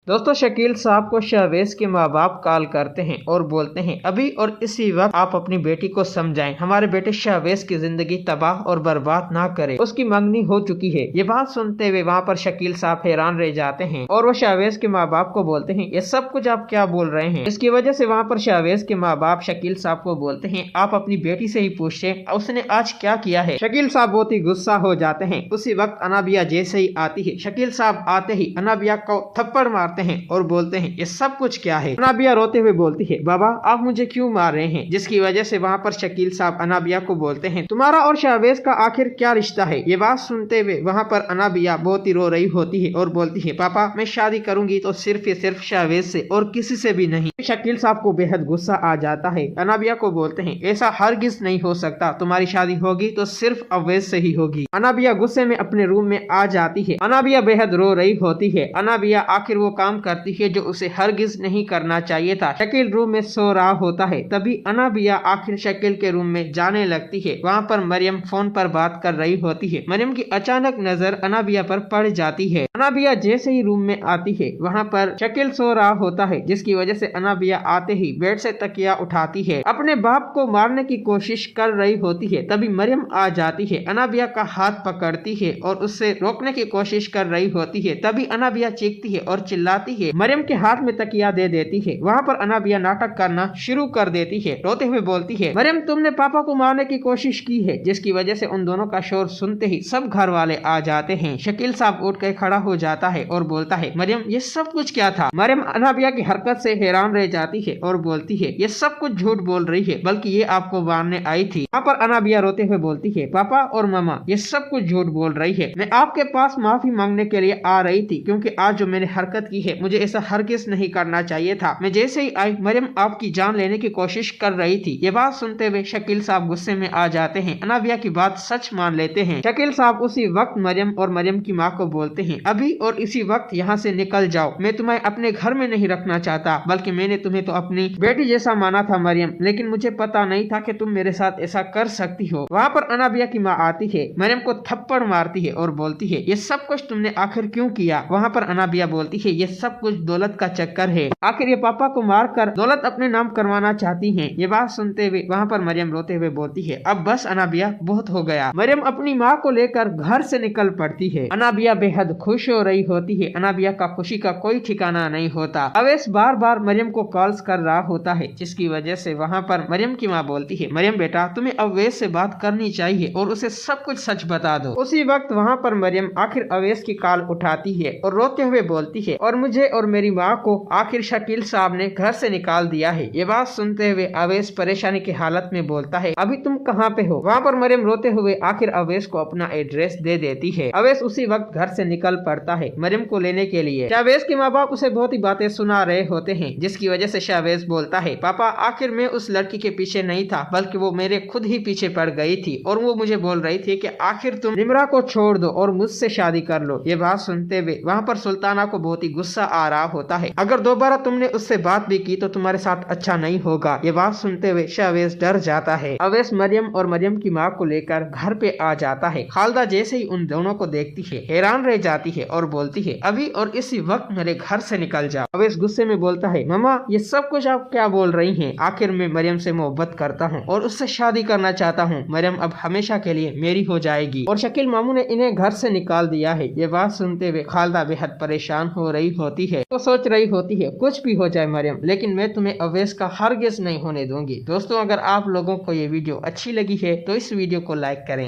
दोस्तों शकील साहब को शहवेज के माँ बाप कॉल करते हैं और बोलते हैं अभी और इसी वक्त आप अपनी बेटी को समझाएं, हमारे बेटे शहवेज की जिंदगी तबाह और बर्बाद ना करे, उसकी मंगनी हो चुकी है। ये बात सुनते हुए वहाँ पर शकील साहब हैरान रह जाते हैं और वो शहवेज के माँ बाप को बोलते हैं ये सब कुछ आप क्या बोल रहे हैं। इसकी वजह से वहाँ पर शहवेज के माँ बाप शकील साहब को बोलते हैं आप अपनी बेटी से ही पूछे उसने आज क्या किया है। शकील साहब बहुत ही गुस्सा हो जाते हैं। उसी वक्त अनाबिया जैसे ही आती है, शकील साहब आते ही अनाबिया को थप्पड़ मारते हैं और बोलते हैं ये सब कुछ क्या है। अनाबिया रोते हुए बोलती है बाबा आप मुझे क्यों मार रहे हैं। जिसकी वजह से वहाँ पर शकील साहब अनाबिया को बोलते हैं तुम्हारा और शहवेज का आखिर क्या रिश्ता है। ये बात सुनते हुए वहाँ पर अनाबिया बहुत ही रो रही होती है और बोलती है पापा मैं शादी करूंगी तो सिर्फ शहवेज से और किसी से भी नहीं। शकील साहब को बेहद गुस्सा आ जाता है। अनाबिया को बोलते हैं ऐसा हरगिज नहीं हो सकता, तुम्हारी शादी होगी तो सिर्फ अवैज से ही होगी। अनाबिया गुस्से में अपने रूम में आ जाती है। अनाबिया बेहद रो रही होती है। अनाबिया आखिर वो काम करती है जो उसे हरगिज नहीं करना चाहिए था। शकील रूम में सो रहा होता है, तभी अनाबिया आखिर शकील के रूम में जाने लगती है। वहाँ पर मरियम फोन पर बात कर रही होती है। मरियम की अचानक नजर अनाबिया पर पड़ जाती है। अनाबिया जैसे ही रूम में आती है वहाँ पर शकील सो रहा होता है, जिसकी वजह से अनाबिया आते ही बेड से तकिया उठाती है, अपने बाप को मारने की कोशिश कर रही होती है। तभी मरियम आ जाती है, अनाबिया का हाथ पकड़ती है और उससे रोकने की कोशिश कर रही होती है। तभी अनाबिया चीखती है और चिल्लाती है, मरियम के हाथ में तकिया दे देती है। वहाँ पर अनाबिया नाटक करना शुरू कर देती है, रोते हुए बोलती है मरियम तुमने पापा को मारने की कोशिश की है। जिसकी वजह से उन दोनों का शोर सुनते ही सब घर वाले आ जाते हैं। शकील साहब उठ कर खड़ा हो जाता है और बोलता है मरियम ये सब कुछ क्या था। मरियम अनाबिया की हरकत से हैरान रह जाती है और बोलती है ये सब कुछ झूठ बोल रही है, बल्कि ये आपको मारने आई थी। वहाँ पर अनाबिया रोते हुए बोलती है पापा और मामा ये सब कुछ झूठ बोल रही है, मैं आपके पास माफी मांगने के लिए आ रही थी क्योंकि आज जो मैंने हरकत की है मुझे ऐसा हरगिज नहीं करना चाहिए था। मैं जैसे ही आई मरियम आपकी जान लेने की कोशिश कर रही थी। ये बात सुनते हुए शकील साहब गुस्से में आ जाते हैं। अनाबिया की बात सच मान लेते हैं। शकील साहब उसी वक्त मरियम और मरियम की माँ को बोलते हैं अभी और इसी वक्त यहाँ से निकल जाओ, मैं तुम्हें अपने घर में नहीं रखना चाहता, बल्कि मैंने तुम्हें तो अपनी बेटी जैसा माना था मरियम, लेकिन मुझे पता नहीं था कि तुम मेरे साथ ऐसा कर सकती हो। वहाँ पर अनाबिया की माँ आती है, मरियम को थप्पड़ मारती है और बोलती है ये सब कुछ तुमने आखिर क्यों किया। वहाँ पर अनाबिया बोलती है ये सब कुछ दौलत का चक्कर है, आखिर ये पापा को मारकर दौलत अपने नाम करवाना चाहती हैं। ये बात सुनते हुए वहाँ पर मरियम रोते हुए बोलती है अब बस अनाबिया बहुत हो गया। मरियम अपनी माँ को लेकर घर से निकल पड़ती है। अनाबिया बेहद खुश हो रही होती है। अनाबिया का खुशी का कोई ठिकाना नहीं होता। अवैस बार बार मरियम को कॉल्स कर रहा होता है, जिसकी वजह से वहाँ पर मरियम की माँ बोलती है मरियम बेटा तुम्हें अवैस से बात करनी चाहिए और उसे सब कुछ सच बता दो। उसी वक्त वहाँ पर मरियम आखिर अवैस की कॉल उठाती है और रोते हुए बोलती है और मुझे और मेरी माँ को आखिर शकील साहब ने घर से निकाल दिया है। ये बात सुनते हुए अवैस परेशानी की हालत में बोलता है अभी तुम कहाँ पे हो। वहाँ पर मरियम रोते हुए आखिर अवैस को अपना एड्रेस दे देती है। अवैस उसी वक्त घर से निकल पड़ता है मरियम को लेने के लिए। शहवेज के माँ बाप उसे बहुत ही बातें सुना रहे होते हैं, जिसकी वजह से शहवेज बोलता है पापा आखिर मैं उस लड़की के पीछे नहीं था, बल्कि वो मेरे खुद ही पीछे पड़ गई थी और वो मुझे बोल रही थी कि आखिर तुम निमरा को छोड़ दो और मुझसे शादी कर लो। ये बात सुनते हुए वहाँ पर सुल्ताना को बहुत ही गुस्सा आ रहा होता है, अगर दोबारा तुमने उससे बात भी की तो तुम्हारे साथ अच्छा नहीं होगा। ये बात सुनते हुए शहवेज डर जाता है। अवैस मरियम और मरियम की माँ को लेकर घर पे आ जाता है। खालदा जैसे ही उन दोनों को देखती है हैरान रह जाती है और बोलती है अभी और इसी वक्त मेरे घर से निकल जाओ। अवैस गुस्से में बोलता है मामा ये सब कुछ आप क्या बोल रही हैं, आखिर मैं मरियम से मोहब्बत करता हूँ और उससे शादी करना चाहता हूँ। मरियम अब हमेशा के लिए मेरी हो जाएगी और शकील मामू ने इन्हें घर से निकाल दिया है। ये बात सुनते हुए खालदा बेहद परेशान हो रही होती है, तो सोच रही होती है कुछ भी हो जाए मरियम, लेकिन मैं तुम्हें अवैस का हरगिज नहीं होने दूंगी। दोस्तों अगर आप लोगों को ये वीडियो अच्छी लगी है तो इस वीडियो को लाइक करें।